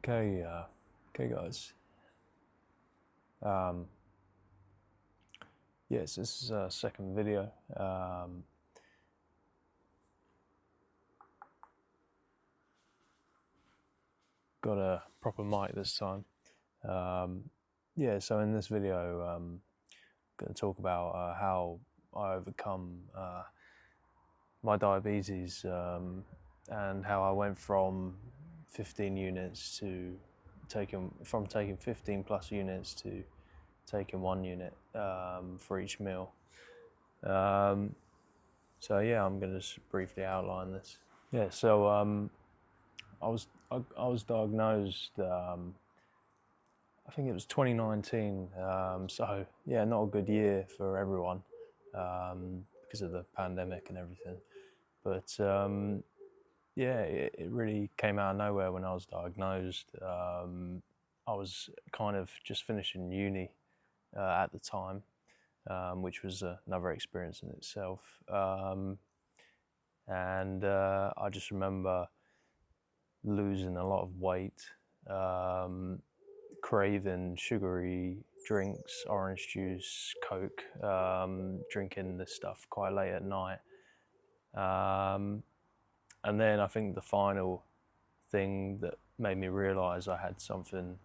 Okay, guys. Yes, this is a second video. Got a proper mic this time. Yeah, so in this video, I'm going to talk about how I overcome my diabetes and how I went from 15 units to taking 15 plus units to taking 1 unit for each meal. So yeah, I'm going to just briefly outline this. Yeah, so I was diagnosed. I think it was 2019. So yeah, not a good year for everyone because of the pandemic and everything. But yeah, it really came out of nowhere when I was diagnosed. I was kind of just finishing uni at the time, which was another experience in itself. And I just remember losing a lot of weight, craving sugary drinks, orange juice, Coke, drinking this stuff quite late at night. And then I think the final thing that made me realise I had something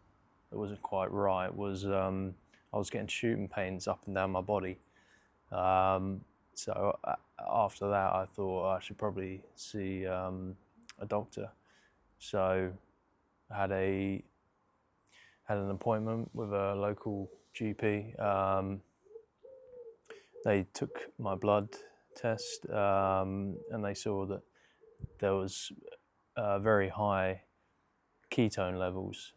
that wasn't quite right was I was getting shooting pains up and down my body. So after that, I thought I should probably see a doctor. So I had an appointment with a local GP. They took my blood test and they saw that there was very high ketone levels,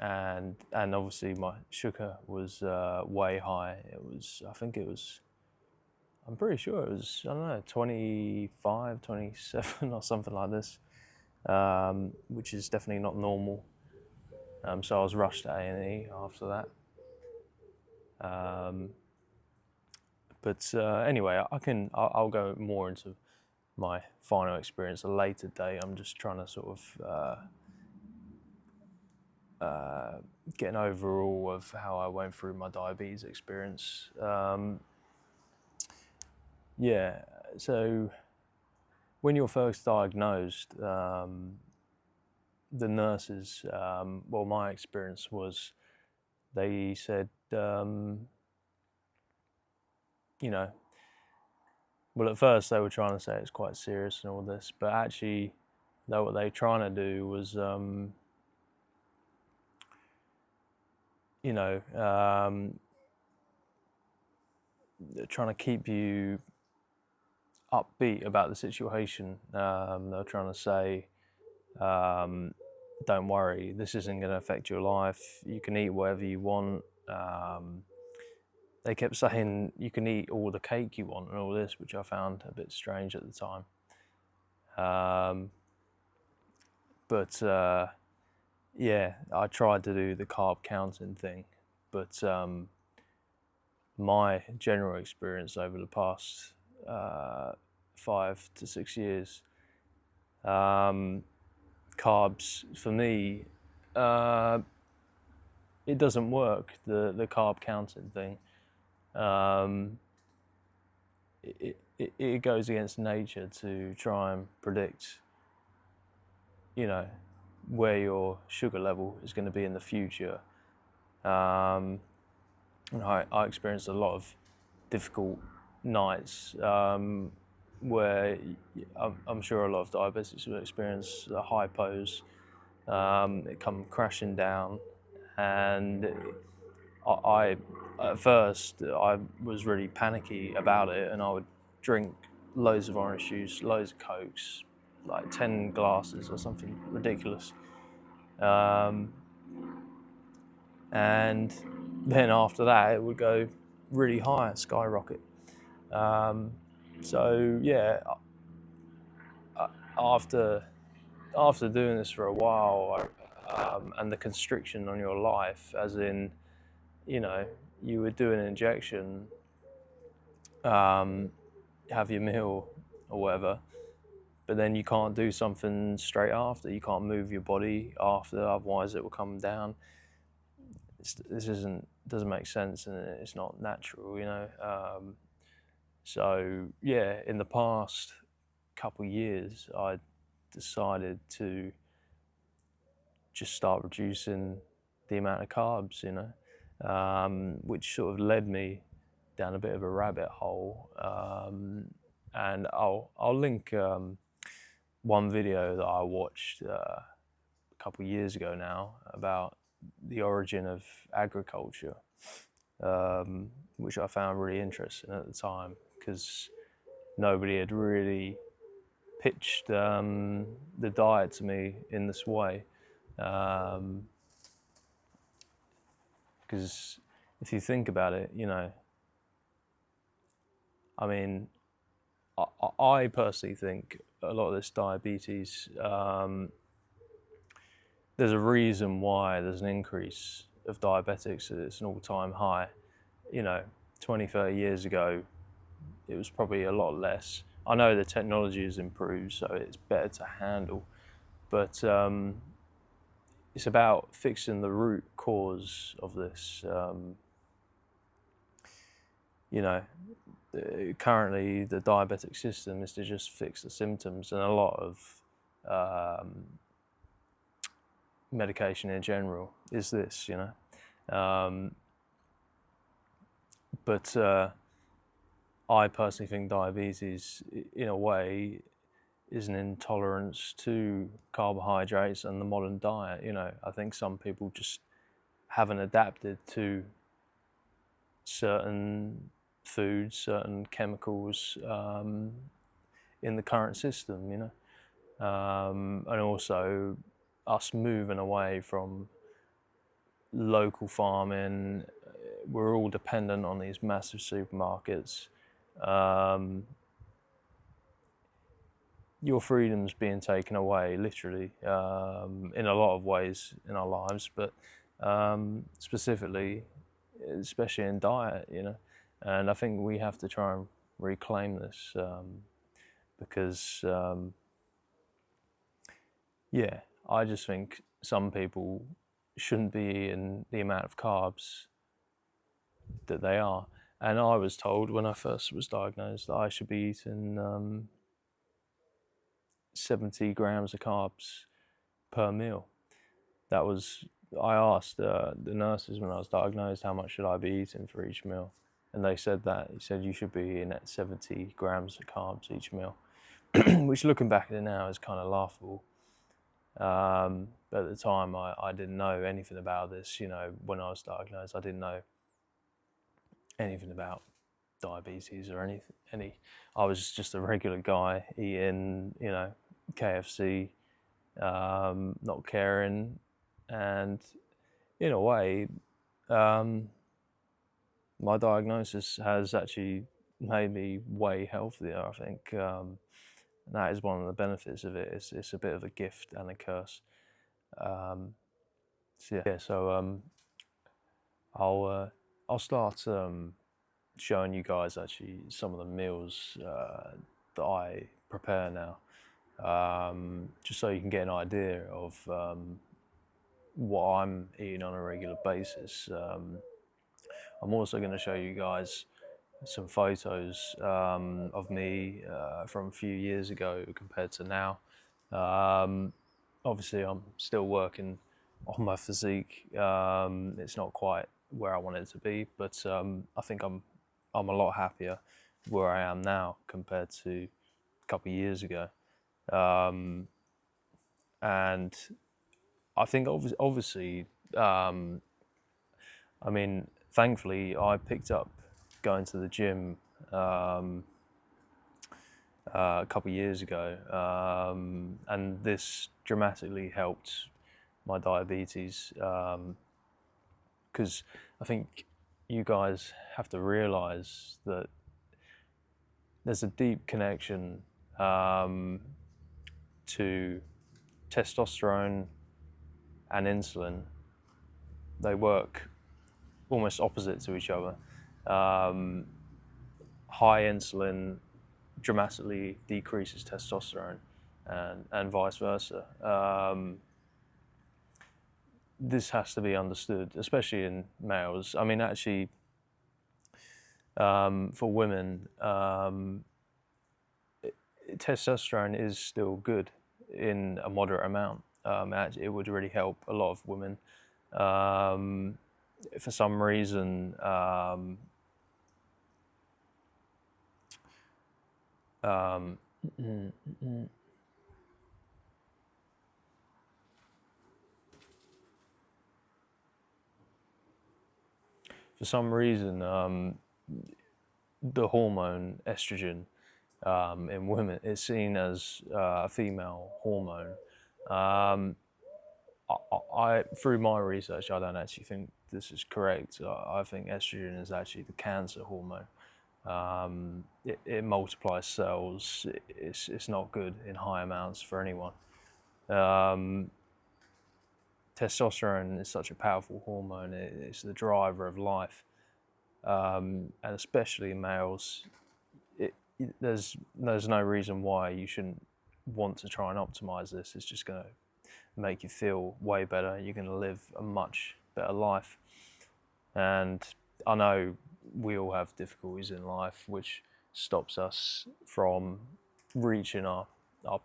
and obviously my sugar was way high. I'm pretty sure it was, I don't know, 25, 27 or something like this, which is definitely not normal. So I was rushed to A&E after that. But anyway, I'll go more into my final experience a later date. I'm just trying to sort of get an overall of how I went through my diabetes experience. Yeah, so when you're first diagnosed, the nurses, well, my experience was they said, you know, well, at first they were trying to say it's quite serious and all this, but actually, what they were trying to do was, trying to keep you upbeat about the situation. They were trying to say, don't worry, this isn't going to affect your life. You can eat whatever you want. They kept saying you can eat all the cake you want and all this, which I found a bit strange at the time. But yeah, I tried to do the carb counting thing, but my general experience over the past 5 to 6 years, carbs for me, it doesn't work. The carb counting thing, it goes against nature to try and predict, where your sugar level is going to be in the future. And I experienced a lot of difficult nights where I'm sure a lot of diabetics will experience the hypos. It come crashing down, and I at first I was really panicky about it, and I would drink loads of orange juice, loads of Cokes, like 10 glasses or something ridiculous. And then after that, it would go really high, skyrocket. So yeah, after doing this for a while, and the constriction on your life, as in, you would do an injection, have your meal or whatever, but then you can't do something straight after. You can't move your body after, otherwise it will come down. Doesn't make sense, and it's not natural, you know. So yeah, in the past couple of years, I decided to just start reducing the amount of carbs, you know, which sort of led me down a bit of a rabbit hole. And I'll link one video that I watched a couple of years ago now about the origin of agriculture, which I found really interesting at the time, because nobody had really pitched the diet to me in this way. Because if you think about it, you know, I mean, I personally think a lot of this diabetes, there's a reason why there's an increase of diabetics. It's an all-time high. You know, 20, 30 years ago, it was probably a lot less. I know the technology has improved, so it's better to handle, but it's about fixing the root cause of this. You know, currently the diabetic system is to just fix the symptoms, and a lot of medication in general is this, you know. But I personally think diabetes, in a way, is an intolerance to carbohydrates and the modern diet. You know, I think some people just haven't adapted to certain foods, certain chemicals in the current system, you know. And also us moving away from local farming. We're all dependent on these massive supermarkets. Your freedom's being taken away, literally, in a lot of ways in our lives, but specifically, especially in diet, you know. And I think we have to try and reclaim this, because, yeah, I just think some people shouldn't be eating the amount of carbs that they are. And I was told when I first was diagnosed that I should be eating 70 grams of carbs per meal. That was, I asked the nurses when I was diagnosed, how much should I be eating for each meal? And they said that. He said you should be eating at 70 grams of carbs each meal, which looking back at it now is kind of laughable. But at the time, I didn't know anything about this. You know, when I was diagnosed, I didn't know anything about diabetes or any. I was just a regular guy eating, you know, KFC, not caring, and in a way, my diagnosis has actually made me way healthier, I think. That is one of the benefits of it. It's a bit of a gift and a curse. So I'll start showing you guys actually some of the meals that I prepare now, just so you can get an idea of what I'm eating on a regular basis. I'm also going to show you guys some photos of me from a few years ago compared to now. Obviously, I'm still working on my physique. It's not quite where I want it to be, but I think I'm a lot happier where I am now compared to a couple of years ago. And I think obviously, I mean, thankfully, I picked up going to the gym a couple of years ago, and this dramatically helped my diabetes, because I think you guys have to realize that there's a deep connection to testosterone and insulin. They work almost opposite to each other. High insulin dramatically decreases testosterone, and vice versa. This has to be understood, especially in males. I mean, actually, for women, testosterone is still good in a moderate amount. It would really help a lot of women. For some reason, for some reason, the hormone estrogen in women is seen as a female hormone. Through my research, I don't actually think this is correct. I think estrogen is actually the cancer hormone. It multiplies cells. It's not good in high amounts for anyone. Testosterone is such a powerful hormone. It's the driver of life, and especially in males. There's no reason why you shouldn't want to try and optimize this. It's just going to make you feel way better. You're going to live a much better life. And I know we all have difficulties in life, which stops us from reaching our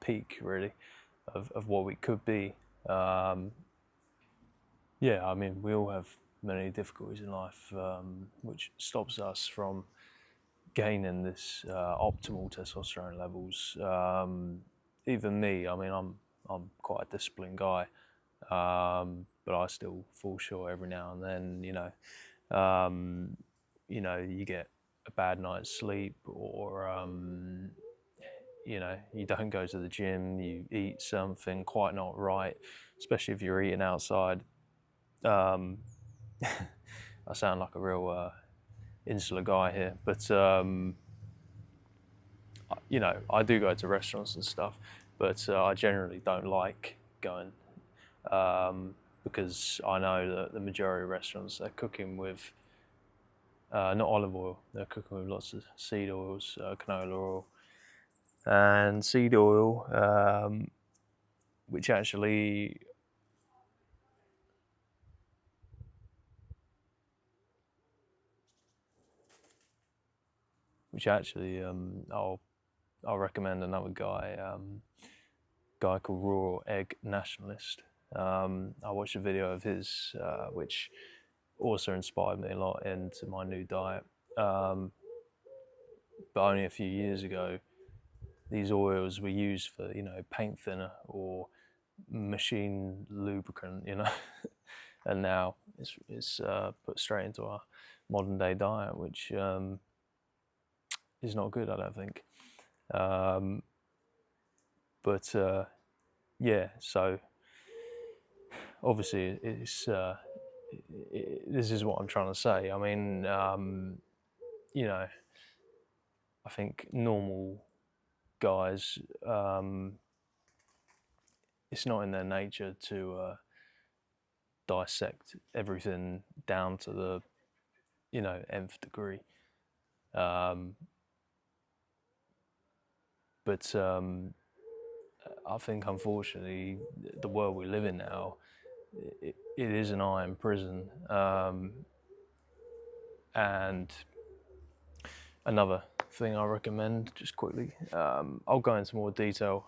peak, really, of what we could be. Yeah, I mean, we all have many difficulties in life, which stops us from gaining this optimal testosterone levels. Even me, I mean, I'm quite a disciplined guy, but I still fall short every now and then. You get a bad night's sleep, or you don't go to the gym, you eat something quite not right, especially if you're eating outside. I sound like a real insular guy here, but I do go to restaurants and stuff, but I generally don't like going because I know that the majority of restaurants, they're cooking with not olive oil, they're cooking with lots of seed oils, canola oil, and seed oil, which actually I'll recommend another guy called Raw Egg Nationalist. I watched a video of his, which also inspired me a lot into my new diet. But only a few years ago, these oils were used for paint thinner or machine lubricant, and now it's put straight into our modern day diet, which is not good, I don't think. But yeah, so obviously this is what I'm trying to say. I mean, I think normal guys, it's not in their nature to dissect everything down to the nth degree. But I think, unfortunately, the world we live in now, it is an iron prison. And another thing I recommend, just quickly, I'll go into more detail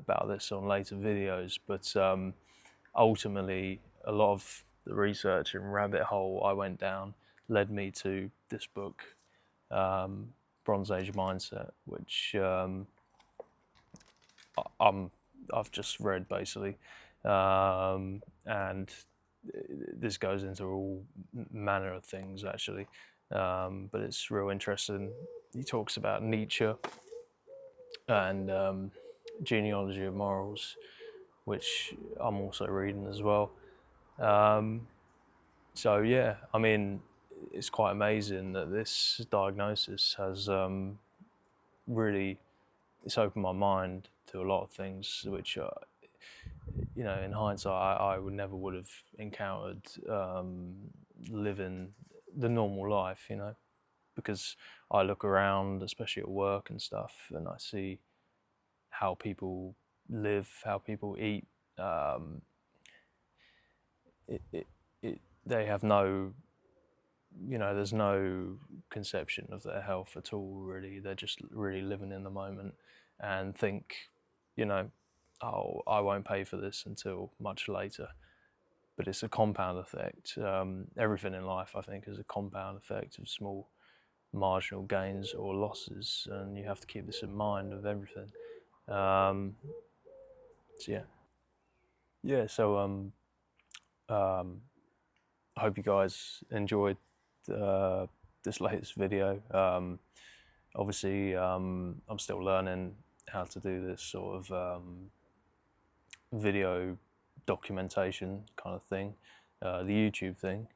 about this on later videos, but ultimately, a lot of the research and rabbit hole I went down led me to this book, Bronze Age Mindset, which I've just read, basically, and this goes into all manner of things, actually, but it's real interesting. He talks about Nietzsche and genealogy of morals, which I'm also reading as well. So yeah, I mean, it's quite amazing that this diagnosis has really, it's opened my mind to a lot of things which in hindsight I would have encountered living the normal life, because I look around, especially at work and stuff, and I see how people live, how people eat. It, it, they have no, there's no conception of their health at all, really. They're just really living in the moment and think, oh, I won't pay for this until much later. But it's a compound effect. Everything in life, I think, is a compound effect of small marginal gains or losses, and you have to keep this in mind of everything. So I hope you guys enjoyed this latest video. Obviously, I'm still learning how to do this sort of video documentation kind of thing, the YouTube thing.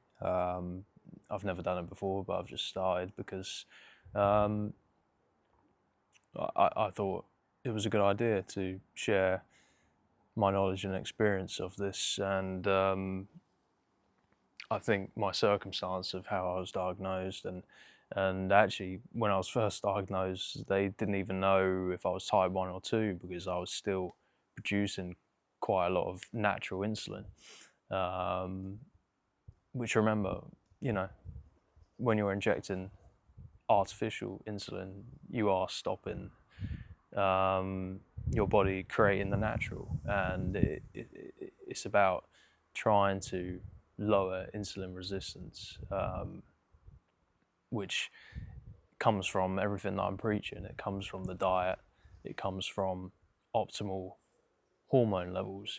I've never done it before, but I've just started because I thought it was a good idea to share my knowledge and experience of this, and I think my circumstance of how I was diagnosed, and actually when I was first diagnosed, they didn't even know if I was type 1 or 2 because I was still producing quite a lot of natural insulin, which, remember, when you're injecting artificial insulin, you are stopping your body creating the natural, and it's about trying to lower insulin resistance, which comes from everything that I'm preaching. It comes from the diet, it comes from optimal hormone levels.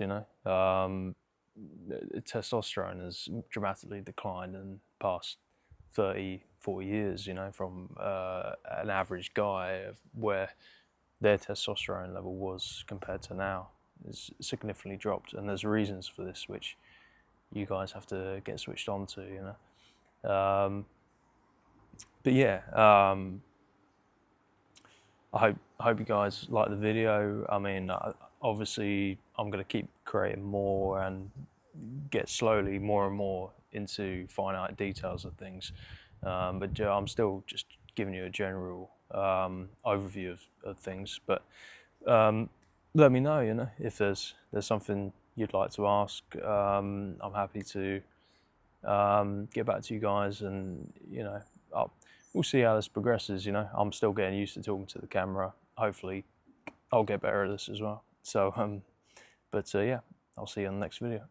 Testosterone has dramatically declined in the past 30, 40 years, from an average guy of where their testosterone level was compared to now. It's significantly dropped, and there's reasons for this which you guys have to get switched on to, but yeah, I hope you guys like the video. I mean, obviously I'm going to keep creating more and get slowly more and more into finite details of things, but I'm still just giving you a general overview of things. But let me know, if there's something you'd like to ask. I'm happy to get back to you guys, and we'll see how this progresses. I'm still getting used to talking to the camera. Hopefully I'll get better at this as well. So but yeah, I'll see you on the next video.